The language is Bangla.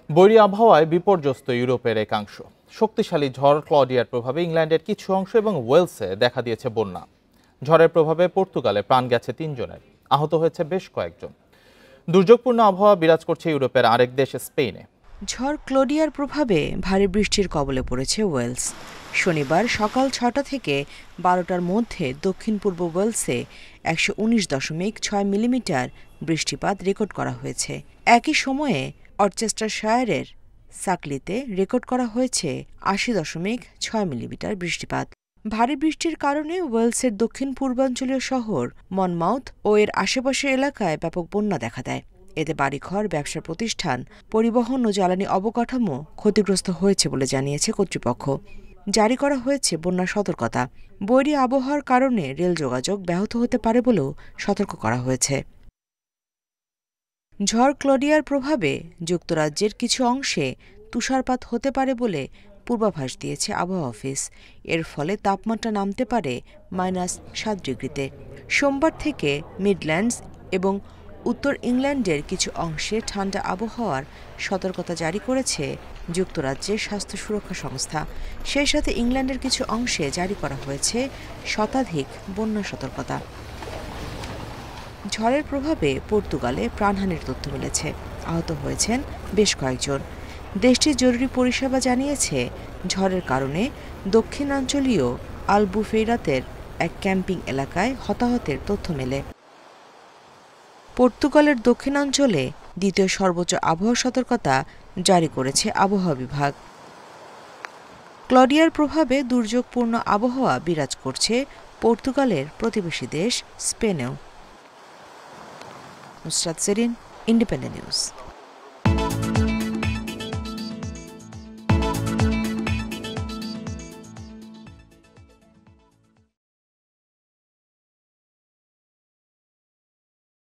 বৈরী আবহাওয়ায় বিপর্যস্ত ইউরোপের একাংশ। শক্তিশালী ঝড় ক্লডিয়ার প্রভাবে ইংল্যান্ডের কিছু অংশ এবং ওয়েলসে দেখা দিয়েছে বন্যা। ঝড়ের প্রভাবে পর্তুগালে প্রাণ গেছে ৩ জনের, আহত হয়েছে বেশ কয়েকজন। দুর্যোগপূর্ণ আবহাওয়া বিরাজ করছে ইউরোপের আরেক দেশ স্পেনে। ঝড় ক্লডিয়ার প্রভাবে ভারী বৃষ্টির কবলে পড়েছে ওয়েলস। শনিবার সকাল ৬টা থেকে ১২টার মধ্যে দক্ষিণ পূর্ব ওয়েলসে ১১৯.৬ মিলিমিটার বৃষ্টিপাত রেকর্ড করা হয়েছে। একই সময়ে অরচেস্টারশায়ারের সাকলিতে রেকর্ড করা হয়েছে ৮০.৬ মিলিমিটার বৃষ্টিপাত। ভারী বৃষ্টির কারণে ওয়েলসের দক্ষিণ পূর্বাঞ্চলীয় শহর মনমাউথ ও এর আশেপাশের এলাকায় ব্যাপক বন্যা দেখা দেয়। এতে বাড়িঘর, ব্যবসা প্রতিষ্ঠান, পরিবহন ও জ্বালানি অবকাঠামো ক্ষতিগ্রস্ত হয়েছে বলে জানিয়েছে কর্তৃপক্ষ। জারি করা হয়েছে বন্যা সতর্কতা। বৈরী আবহাওয়ার কারণে রেল যোগাযোগ ব্যাহত হতে পারে বলেও সতর্ক করা হয়েছে। ঝড় ক্লডিয়ার প্রভাবে যুক্তরাজ্যের কিছু অংশে তুষারপাত হতে পারে বলে পূর্বাভাস দিয়েছে আবহাওয়া অফিস। এর ফলে তাপমাত্রা নামতে পারে -৭ ডিগ্রিতে। সোমবার থেকে মিডল্যান্ডস এবং উত্তর ইংল্যান্ডের কিছু অংশে ঠান্ডা আবহাওয়ার সতর্কতা জারি করেছে যুক্তরাজ্যের স্বাস্থ্য সুরক্ষা সংস্থা। সেই সাথে ইংল্যান্ডের কিছু অংশে জারি করা হয়েছে শতাধিক বন্যা সতর্কতা। ঝড়ের প্রভাবে পর্তুগালে প্রাণহানির তথ্য মিলেছে, আহত হয়েছেন বেশ কয়েকজন। দেশটির জরুরি পরিষেবা জানিয়েছে ঝড়ের কারণে দক্ষিণাঞ্চলীয় আলবুফেইরাতের এক ক্যাম্পিং এলাকায় হতাহতের তথ্য মেলে। পর্তুগালের দক্ষিণাঞ্চলে দ্বিতীয় সর্বোচ্চ আবহাওয়া সতর্কতা জারি করেছে আবহাওয়া বিভাগ। ক্লডিয়ার প্রভাবে দুর্যোগপূর্ণ আবহাওয়া বিরাজ করছে পর্তুগালের প্রতিবেশী দেশ স্পেনেও। Nusrat Serin, independent news.